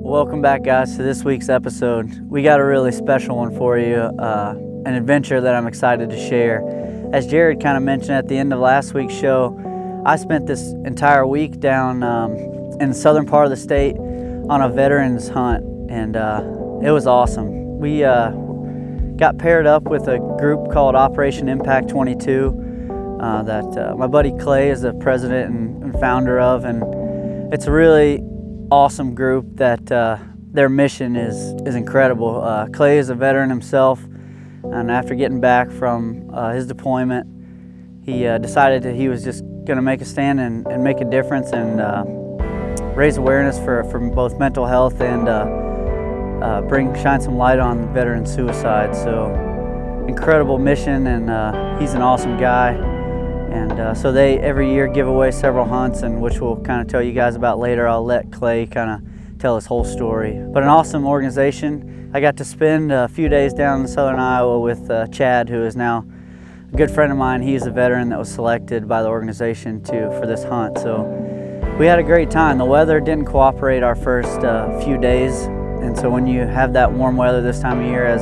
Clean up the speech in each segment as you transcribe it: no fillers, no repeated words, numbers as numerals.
Welcome back, guys, to this week's episode. We got a really special one for you, an adventure that I'm excited to share. As Jared kind of mentioned at the end of last week's show, I spent this entire week down in the southern part of the state on a veterans hunt, and it was awesome. We got paired up with a group called Operation Impact 22 that my buddy Clay is the president and founder of, and it's a really awesome group that their mission is incredible. Clay is a veteran himself, and after getting back from his deployment, he decided that he was just going to make a stand and make a difference and raise awareness for both mental health and shine some light on veteran suicide. So incredible mission, and he's an awesome guy. And so they every year give away several hunts, and which we'll kind of tell you guys about later. I'll let Clay kind of tell his whole story. But an awesome organization. I got to spend a few days down in southern Iowa with Chad, who is now a good friend of mine. He's a veteran that was selected by the organization for this hunt. So we had a great time. The weather didn't cooperate our first few days, and so when you have that warm weather this time of year, as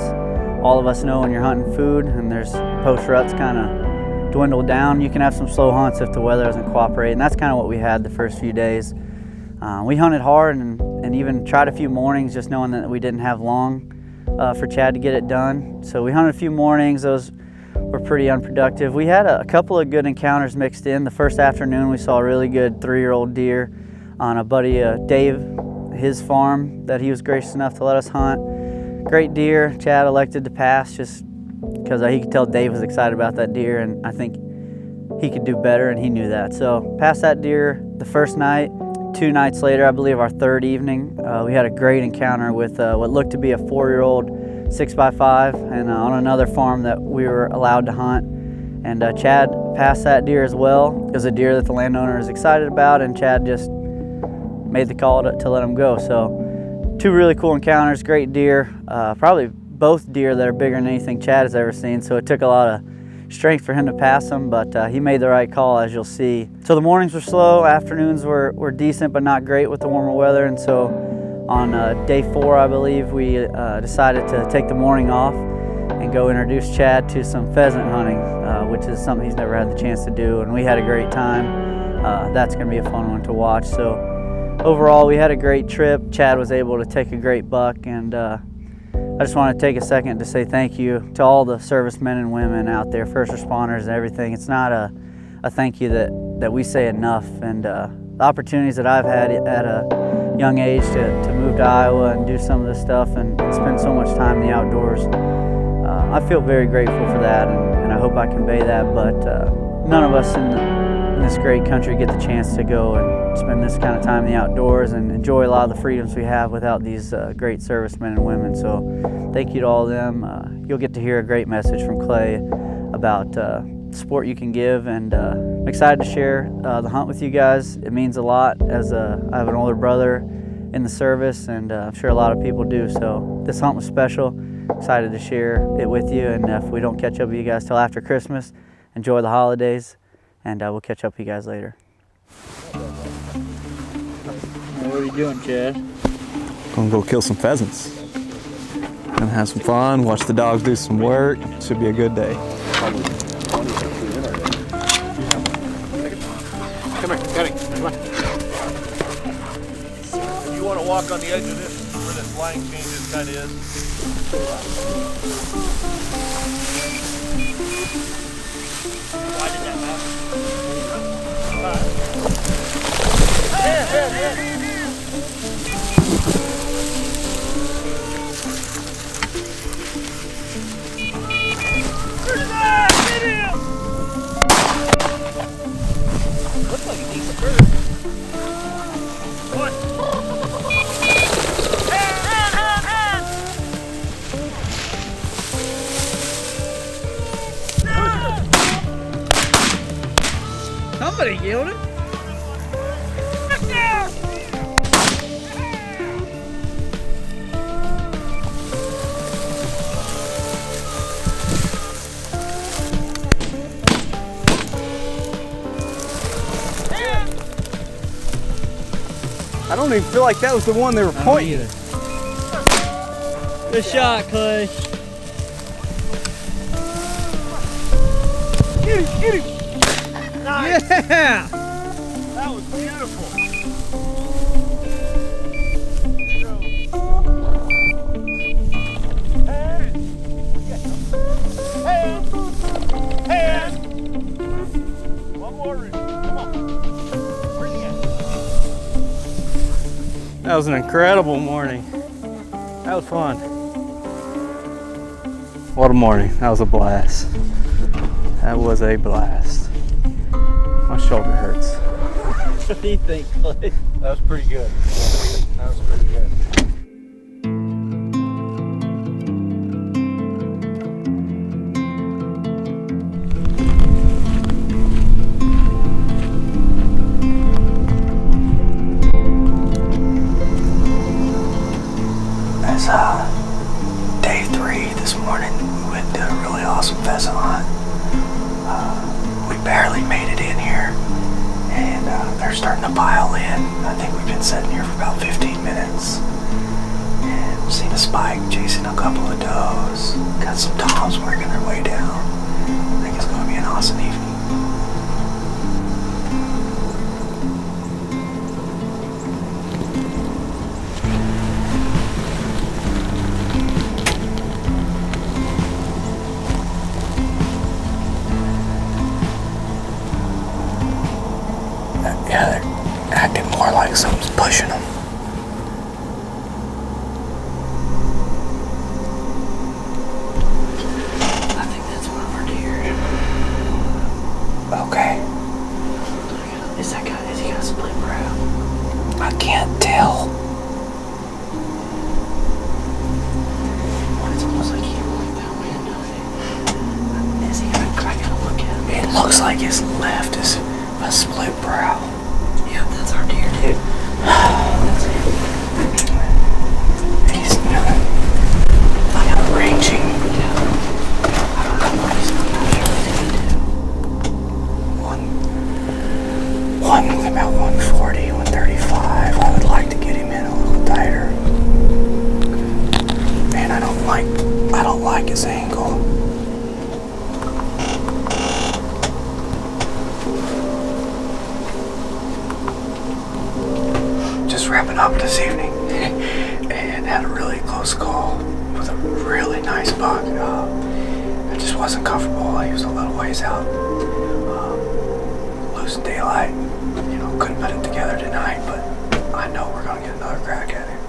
all of us know, when you're hunting food and there's post ruts kind of dwindle down, you can have some slow hunts if the weather doesn't cooperate, and that's kind of what we had the first few days. We hunted hard and even tried a few mornings, just knowing that we didn't have long for Chad to get it done. So we hunted a few mornings. Those were pretty unproductive. We had a couple of good encounters mixed in. The first afternoon we saw a really good 3-year-old deer on a buddy Dave, his farm, that he was gracious enough to let us hunt. Great deer. Chad elected to pass just because he could tell Dave was excited about that deer, and I think he could do better, and he knew that. So passed that deer the first night. 2 nights later, I believe our third evening, we had a great encounter with what looked to be a 4-year-old 6x5, and on another farm that we were allowed to hunt. And Chad passed that deer as well. It was a deer that the landowner is excited about, and Chad just made the call to let him go. So 2 really cool encounters, great deer, probably both deer that are bigger than anything Chad has ever seen, so it took a lot of strength for him to pass them, but he made the right call, as you'll see. So the mornings were slow, afternoons were decent but not great with the warmer weather, and so on day 4, I believe, we decided to take the morning off and go introduce Chad to some pheasant hunting, which is something he's never had the chance to do, and we had a great time. That's going to be a fun one to watch. So overall, we had a great trip. Chad was able to take a great buck, and I just want to take a second to say thank you to all the servicemen and women out there, first responders and everything. It's not a thank you that we say enough, and the opportunities that I've had at a young age to move to Iowa and do some of this stuff and spend so much time in the outdoors, I feel very grateful for that, and I hope I convey that, but none of us in this great country get the chance to go and spend this kind of time in the outdoors and enjoy a lot of the freedoms we have without these great servicemen and women. So thank you to all of them. You'll get to hear a great message from Clay about support you can give, and I'm excited to share the hunt with you guys. It means a lot, as I have an older brother in the service, and I'm sure a lot of people do. So this hunt was special. Excited to share it with you, and if we don't catch up with you guys till after Christmas, enjoy the holidays, and we'll catch up with you guys later. What are you doing, Chad? Gonna go kill some pheasants. Gonna have some fun, watch the dogs do some work. Should be a good day. Come here, Kenny, come on. You want to walk on the edge of this, where this line changes kind of is? Why did that matter? Yeah. Looks like a decent bird. What? Somebody killed it. I don't even feel like that was the one they were pointing. Good shot, Clay. Get him! Nice! Yeah! That was beautiful. Hand! One more, Rudy. Come on. Bring it in. That was an incredible morning. That was fun. What a morning. That was a blast. That was a blast. My shoulder hurts. What do you think, Clay? That was pretty good. That was pretty good. It's day 3 this morning. We went and did a really awesome pheasant hunt. We barely made it in here, and they're starting to pile in. I think we've been sitting here for about 15 minutes. And seen a spike chasing a couple of does. Got some toms working their way down. I think it's going to be an awesome evening. Yeah, they're acting more like something's pushing them. I think that's one of our deer. Okay. Is he got a split brow? I can't tell. It's almost like he went that way, doesn't he? Is he gonna crack it? Look at him. It looks like his left is a split brow. Yep, that's our deer, dude. That's him. He's kind of ranging. Yeah. I don't know what he's going to do. One about 140, 135. I would like to get him in a little tighter. Man, I don't like his angle. Wrapping up this evening and had a really close call with a really nice buck. I just wasn't comfortable. He was a little ways out, losing daylight. Couldn't put it together tonight, but I know we're gonna get another crack at him.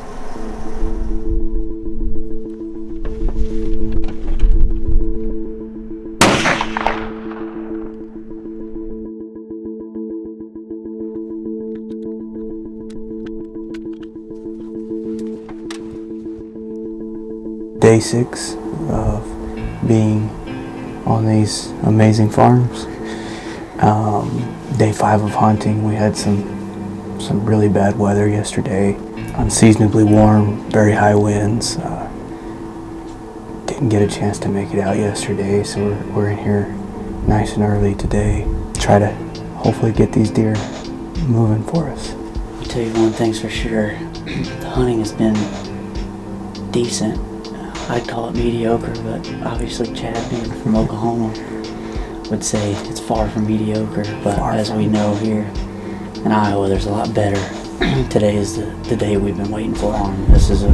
Day 6 of being on these amazing farms. Day 5 of hunting, we had some really bad weather yesterday. Unseasonably warm, very high winds. Didn't get a chance to make it out yesterday, so we're in here nice and early today. Try to hopefully get these deer moving for us. I'll tell you one thing's for sure. The hunting has been decent. I'd call it mediocre, but obviously Chad, being from Oklahoma, would say it's far from mediocre. But as we know here in Iowa, there's a lot better. Today is the day we've been waiting for. This is the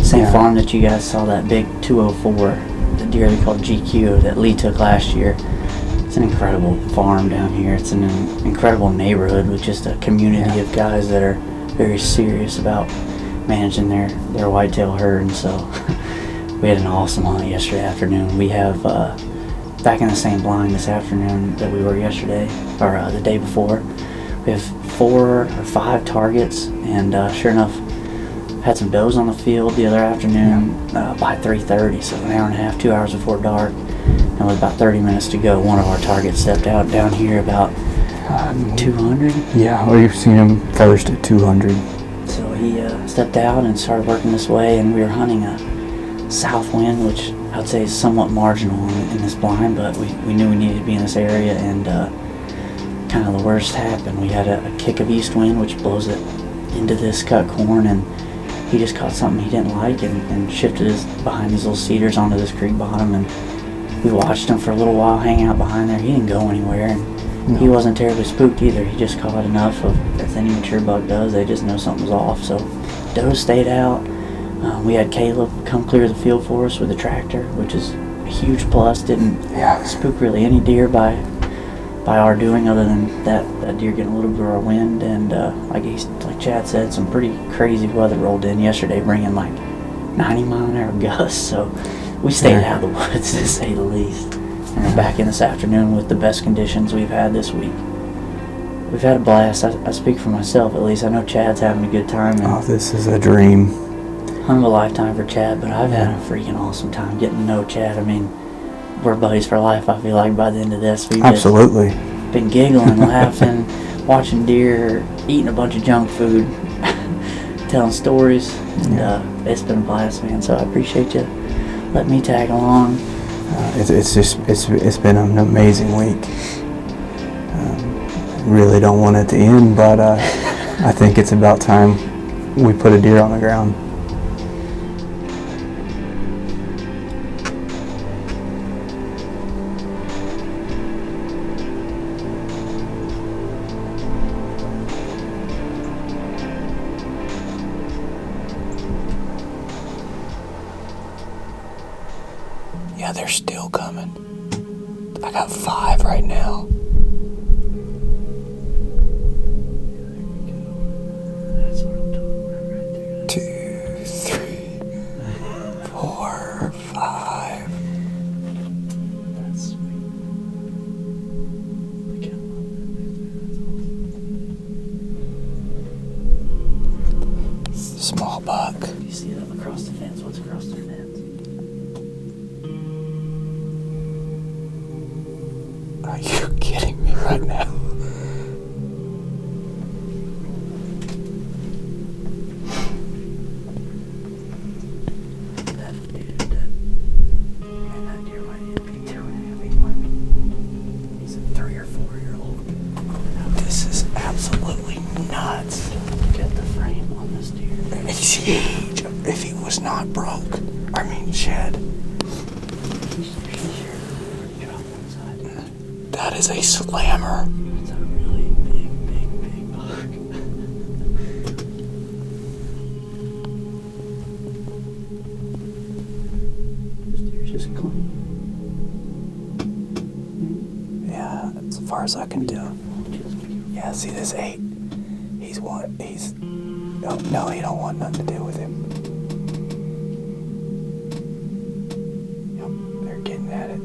same farm that you guys saw that big 204, the deer they called GQ that Lee took last year. It's an incredible farm down here. It's an incredible neighborhood with just a community of guys that are very serious about managing their whitetail herd, and so we had an awesome hunt yesterday afternoon. We have back in the same blind this afternoon that we were yesterday, or the day before. We have 4 or 5 targets, and sure enough, had some does on the field the other afternoon by 3:30, so an hour and a half, 2 hours before dark, and with about 30 minutes to go, one of our targets stepped out down here about 200. Yeah, we've seen him first at 200. So he stepped out and started working this way, and we were hunting a south wind, which I'd say is somewhat marginal in this blind, but we knew we needed to be in this area, and kind of the worst happened. We had a kick of east wind, which blows it into this cut corn, and he just caught something he didn't like and shifted behind these little cedars onto this creek bottom, and we watched him for a little while hang out behind there. He didn't go anywhere, and he wasn't terribly spooked either. He just caught enough of, as any mature buck does, they just know something's off. So does stayed out. We had Caleb come clear the field for us with a tractor, which is a huge plus. Didn't spook really any deer by our doing, other than that deer getting a little bit of our wind. And like Chad said, some pretty crazy weather rolled in yesterday, bringing like 90-mile-an-hour gusts. So we stayed out of the woods, to say the least. And we're back in this afternoon with the best conditions we've had this week. We've had a blast. I speak for myself, at least. I know Chad's having a good time. Oh, this is a dream. Hunt of a lifetime for Chad, but I've had a freaking awesome time getting to know Chad. I mean, we're buddies for life, I feel like, by the end of this. We've Absolutely. just been giggling, laughing, watching deer, eating a bunch of junk food, telling stories. And it's been a blast, man, so I appreciate you letting me tag along. It's been an amazing week. Really don't want it to end, but I think it's about time we put a deer on the ground. Yeah, they're still coming. I got 5 right now. That's what I'm talking about right there. 2, 3, 4, 5. That's sweet. Look how long that's awesome. Small buck. You see them across the fence? What's across the fence? Are you kidding me right now? That deer might even be 2.5. He's a 3 or 4-year-old. This is absolutely nuts. Look at the frame on this deer. He's huge. If he was not broke, shed. That is a slammer. It's a really big buck. This deer's just clean. Yeah, as far as I can tell. Yeah, see this 8? He's what? He's... No, he don't want nothing to do with him. Yep, they're getting at it.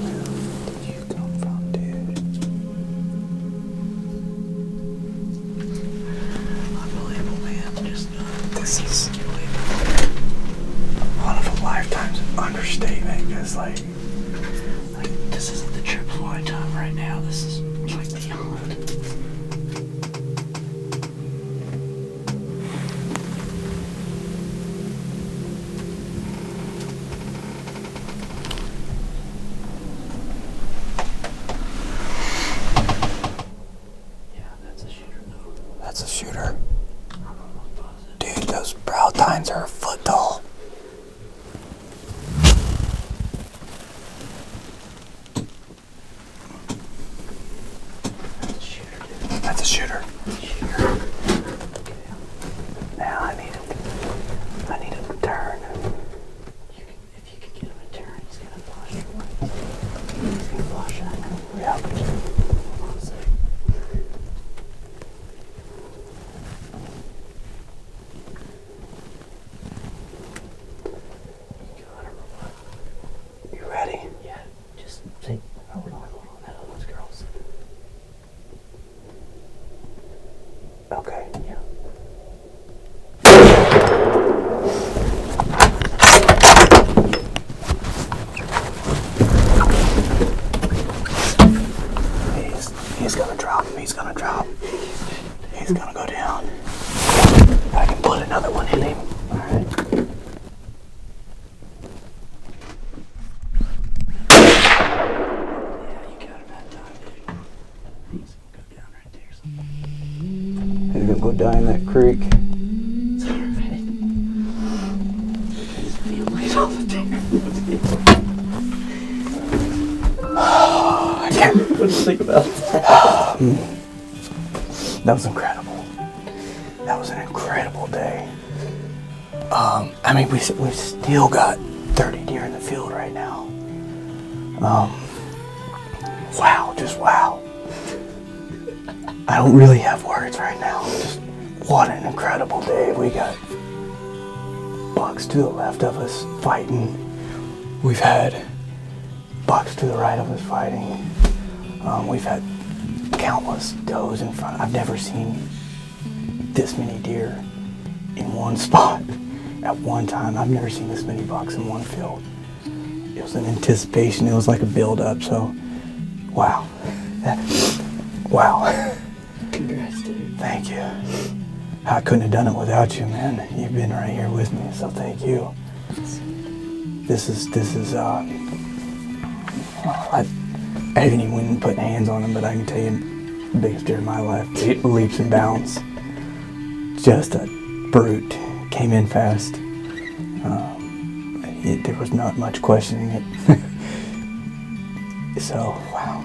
Where did you come from, dude? Unbelievable, man. Just This is one of a lifetime's understatement, because like this isn't the trip of my time right now. This is like beyond. Yeah, that's a shooter though. that's a shooter. I'm almost positive. Dude, those brow tines are a foot tall. That's a shooter, dude. That's a shooter. Shooter. Now I need him to turn. If you could get him to turn, he's gonna flush your way. He's gonna flush that. Yeah. Hold on a sec. You ready? Yeah, just say, hold on, that other one's girls. Okay. Yeah. He's gonna drop. He's gonna drop. He's gonna go down. I can put another one in him. Alright. Yeah, you die in that creek. It's alright. I just feel like all the I can't. What do you think about that? That was incredible. That was an incredible day. I mean, we've still got 30 deer in the field right now. Wow, just wow. I don't really have words right now. Just what an incredible day. We got bucks to the left of us fighting. We've had bucks to the right of us fighting. We've had countless does in front. I've never seen this many deer in one spot at one time. I've never seen this many bucks in one field. It was an anticipation. It was like a build-up. So, wow. Wow. Congrats, dude. Thank you. I couldn't have done it without you, man. You've been right here with me, so thank you. This is I haven't even put hands on him, but I can tell you, the biggest deer in my life. It leaps and bounds. Just a brute. Came in fast. There was not much questioning it. So, wow.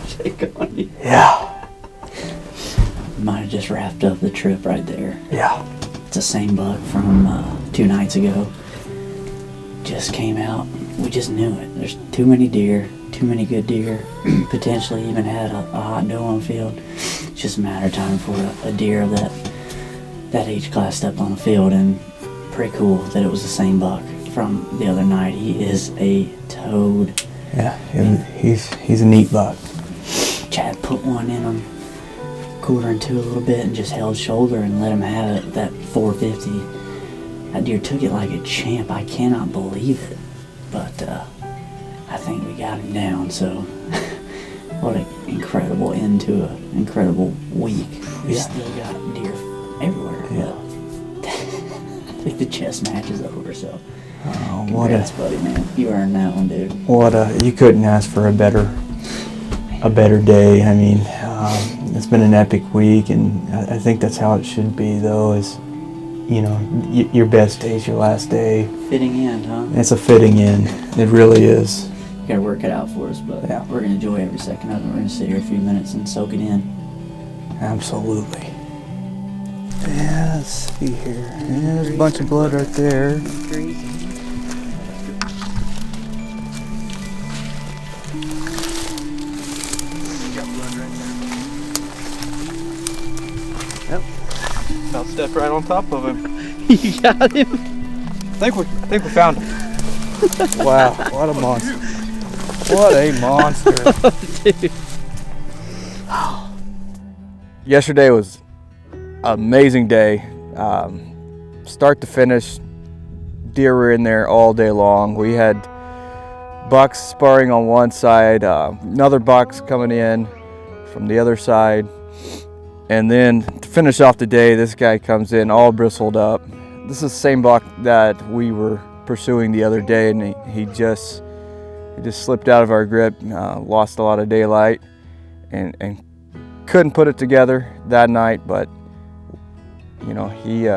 Shake on you. Yeah. Might have just wrapped up the trip right there. Yeah. It's the same buck from 2 nights ago. Just came out. We just knew it. There's too many deer, too many good deer. Potentially even had a hot doe on the field. It's just a matter of time for a deer of that age class stepped on the field, and pretty cool that it was the same buck from the other night. He is a toad. Yeah, he's a neat buck. Chad put one in him, cooled her into a little bit, and just held shoulder and let him have it. That 450. That deer took it like a champ. I cannot believe it. But I think we got him down. So what an incredible end to an incredible week. We still got deer everywhere. Yeah. I think the chess match is over. So Congrats, buddy, man. You earned that one, dude. You couldn't ask for a better day. I mean, it's been an epic week, and I think that's how it should be, though, is, you know, your best day is your last day. Fitting end, huh? It's a fitting end. It really is. You gotta work it out for us, but Yeah. we're gonna enjoy every second of it. We're gonna sit here a few minutes and soak it in. Absolutely. Yeah, let's see here. Yeah, there's a bunch of blood right there. About stepped right on top of him. You got him? I think we found him. Wow, what a monster. What a monster. Dude. Yesterday was an amazing day. Start to finish, deer were in there all day long. We had bucks sparring on one side, another bucks coming in from the other side. And then to finish off the day, this guy comes in all bristled up. This is the same buck that we were pursuing the other day, and he just slipped out of our grip, lost a lot of daylight, and couldn't put it together that night. But you know, he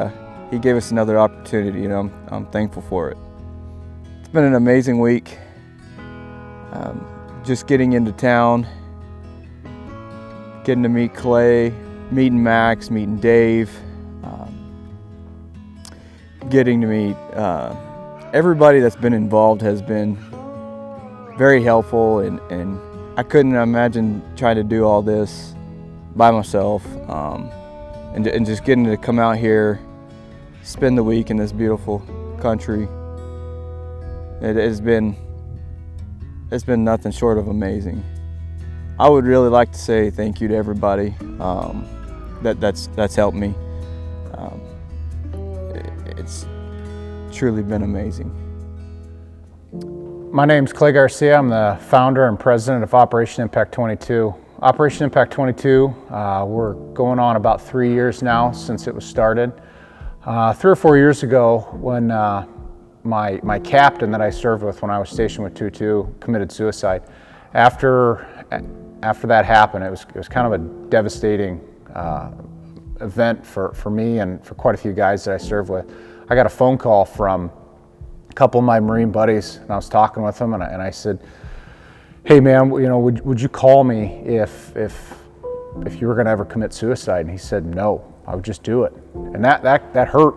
gave us another opportunity, and I'm thankful for it. It's been an amazing week. Just getting into town, getting to meet Clay, meeting Max, meeting Dave, getting to meet everybody that's been involved has been very helpful, and I couldn't imagine trying to do all this by myself, and just getting to come out here, spend the week in this beautiful country. It's been nothing short of amazing. I would really like to say thank you to everybody that's helped me. It's truly been amazing. My name's Clay Garcia. I'm the founder and president of Operation Impact 22. Operation Impact 22, we're going on about 3 years now since it was started. 3 or 4 years ago, when my captain that I served with when I was stationed with 2-2 committed suicide. After after that happened, it was kind of a devastating event for me and for quite a few guys that I serve with. I got a phone call from a couple of my Marine buddies, and I was talking with them, and I said, "Hey man, would you call me if you were going to ever commit suicide?" And he said, "No, I would just do it." And that hurt,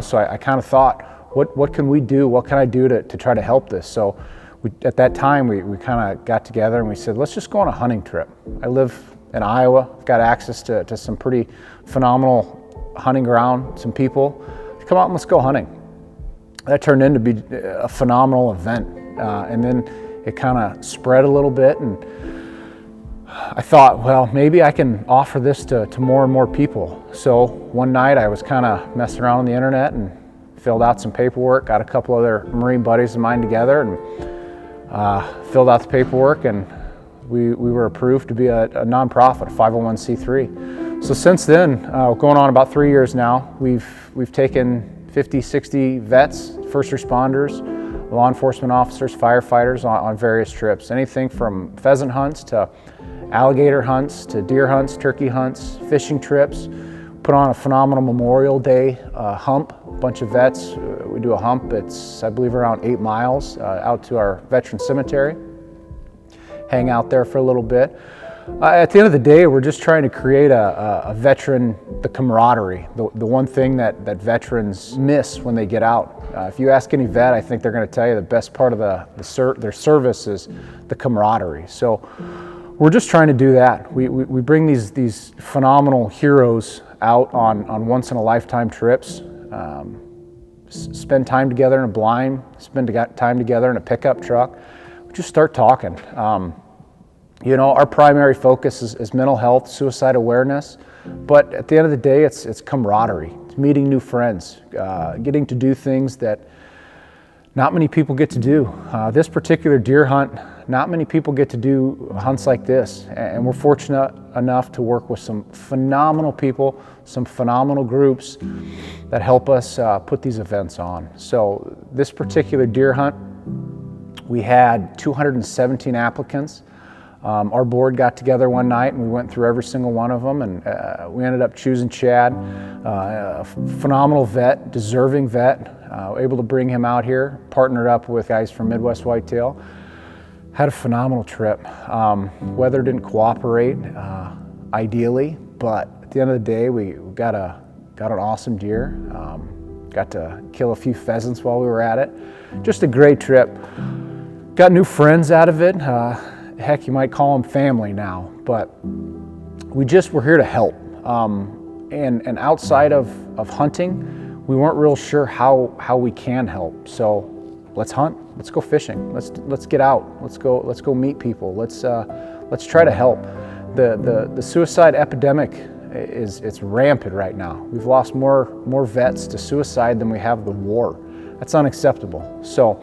So I kind of thought, what can we do? What can I do to try to help this? So at that time, we kind of got together and we said, let's just go on a hunting trip. I live in Iowa. I've got access to some pretty phenomenal hunting ground, some people. Come out and let's go hunting. That turned into be a phenomenal event. And then it kind of spread a little bit, and I thought, well, maybe I can offer this to more and more people. So one night I was kind of messing around on the internet and filled out some paperwork, got a couple other Marine buddies of mine together, and filled out the paperwork, and we were approved to be a nonprofit, a 501c3. So since then, going on about 3 years now, we've taken 50, 60 vets, first responders, law enforcement officers, firefighters on various trips. Anything from pheasant hunts to alligator hunts to deer hunts, turkey hunts, fishing trips. Put on a phenomenal Memorial Day hump. A bunch of vets, we do a hump. It's, I believe, around 8 miles out to our veteran cemetery. Hang out there for a little bit. At the end of the day, we're just trying to create a veteran, the camaraderie, the one thing that veterans miss when they get out. If you ask any vet, I think they're going to tell you the best part of their service is the camaraderie. So we're just trying to do that. We bring these phenomenal heroes out on once-in-a-lifetime trips, spend time together in a blind, spend time together in a pickup truck. We just start talking. Our primary focus is mental health, suicide awareness, but at the end of the day, it's camaraderie. It's meeting new friends, getting to do things that not many people get to do. This particular deer hunt, not many people get to do hunts like this, and we're fortunate enough to work with some phenomenal people, some phenomenal groups that help us put these events on. So this particular deer hunt, we had 217 applicants. Our board got together one night and we went through every single one of them, and we ended up choosing Chad, a phenomenal vet, deserving vet, able to bring him out here, partnered up with guys from Midwest Whitetail. Had a phenomenal trip. Weather didn't cooperate ideally, but at the end of the day, we got an awesome deer. Got to kill a few pheasants while we were at it. Just a great trip. Got new friends out of it. Heck, you might call them family now, but we're here to help. And outside of hunting, we weren't real sure how we can help. So let's hunt. Let's go fishing. Let's get out. Let's go meet people. Let's try to help. The suicide epidemic it's rampant right now. We've lost more vets to suicide than we have the war. That's unacceptable. So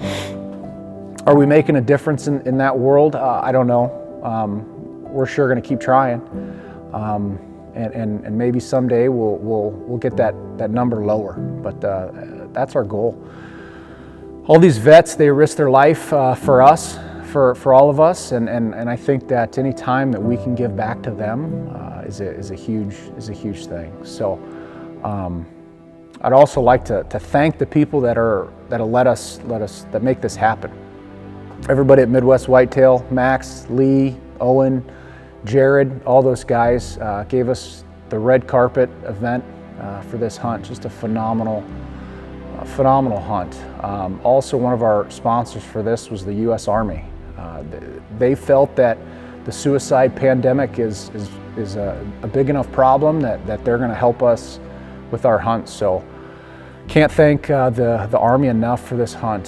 are we making a difference in that world? I don't know. We're sure going to keep trying, and maybe someday we'll get that number lower. But that's our goal. All these vets, they risk their life for us, for all of us, and I think that any time that we can give back to them is a huge thing. So I'd also like to thank the people that'll let us make this happen. Everybody at Midwest Whitetail, Max, Lee, Owen, Jared, all those guys gave us the red carpet event for this hunt. Just a phenomenal hunt. Also, one of our sponsors for this was the U.S. Army. They felt that the suicide pandemic is a big enough problem that they're going to help us with our hunts. So can't thank the Army enough for this hunt.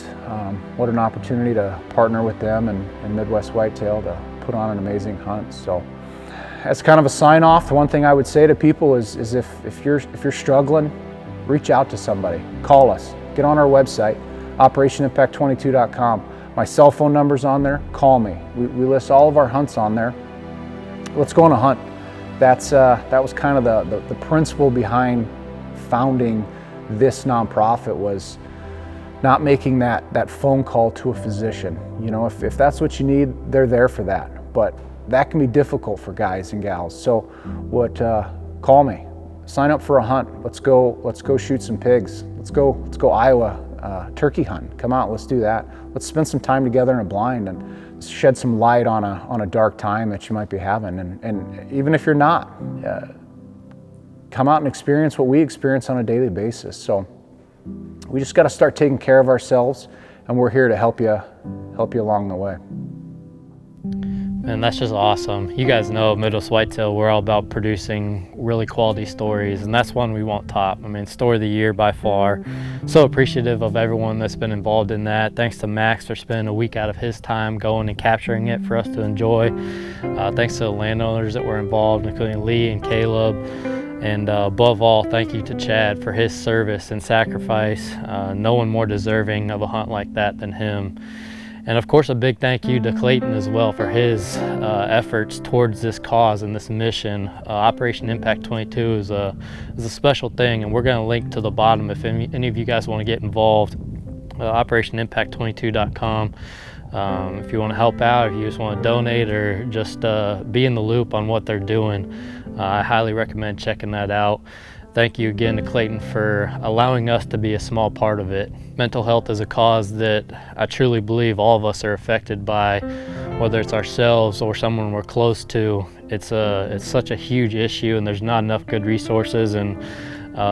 What an opportunity to partner with them and Midwest Whitetail to put on an amazing hunt. So as kind of a sign off, the one thing I would say to people is if you're struggling, reach out to somebody, call us, get on our website, OperationImpact22.com. My cell phone number's on there, call me. We list all of our hunts on there. Let's go on a hunt. That was kind of the principle behind founding this nonprofit, was not making that phone call to a physician. You know, if that's what you need, they're there for that. But that can be difficult for guys and gals. So call me, sign up for a hunt. Let's go shoot some pigs. Let's go Iowa turkey hunting. Come out, let's do that. Let's spend some time together in a blind and shed some light on a dark time that you might be having. And even if you're not, come out and experience what we experience on a daily basis. So we just got to start taking care of ourselves, and we're here to help you along the way. And that's just awesome. You guys know Midwest Whitetail, we're all about producing really quality stories, and that's one we want top. I mean, story of the year by far. So appreciative of everyone that's been involved in that. Thanks to Max for spending a week out of his time going and capturing it for us to enjoy. Thanks to the landowners that were involved, including Lee and Caleb. And above all, thank you to Chad for his service and sacrifice. No one more deserving of a hunt like that than him. And of course, a big thank you to Clayton as well for his efforts towards this cause and this mission. Operation Impact 22 is a special thing, and we're going to link to the bottom if any of you guys want to get involved. OperationImpact22.com. If you want to help out, if you just want to donate, or just be in the loop on what they're doing, I highly recommend checking that out. Thank you again to Clayton for allowing us to be a small part of it. Mental health is a cause that I truly believe all of us are affected by, whether it's ourselves or someone we're close to. It's such a huge issue, and there's not enough good resources, and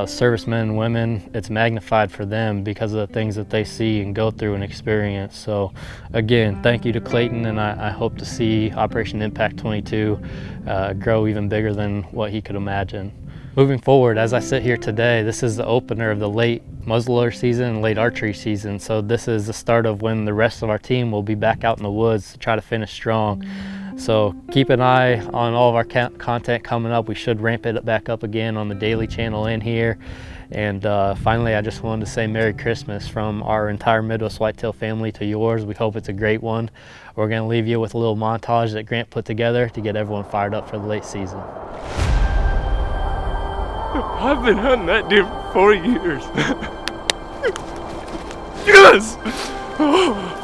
servicemen and women, it's magnified for them because of the things that they see and go through and experience. So again, thank you to Clayton, and I hope to see Operation Impact 22 grow even bigger than what he could imagine. Moving forward, as I sit here today, this is the opener of the late muzzleloader season and late archery season. So this is the start of when the rest of our team will be back out in the woods to try to finish strong. So keep an eye on all of our content coming up. We should ramp it back up again on the daily channel in here. And finally, I just wanted to say Merry Christmas from our entire Midwest Whitetail family to yours. We hope it's a great one. We're gonna leave you with a little montage that Grant put together to get everyone fired up for the late season. I've been hunting that deer for 4 years. Yes! Oh.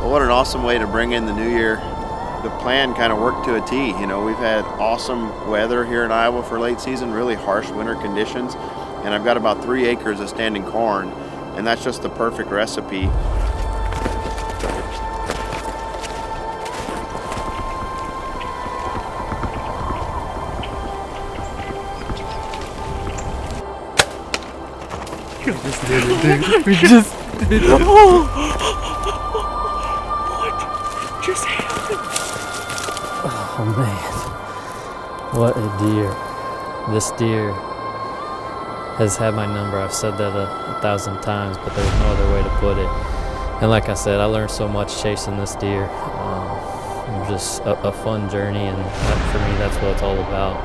What an awesome way to bring in the new year. The plan kind of worked to a T. You know, we've had awesome weather here in Iowa for late season, really harsh winter conditions, and I've got about 3 acres of standing corn, and that's just the perfect recipe. We just did it, dude. We just did it. What just happened? Oh man, what a deer. This deer has had my number. I've said that a 1,000 times, but there's no other way to put it. And like I said, I learned so much chasing this deer. It was just a fun journey, and for me, that's what it's all about.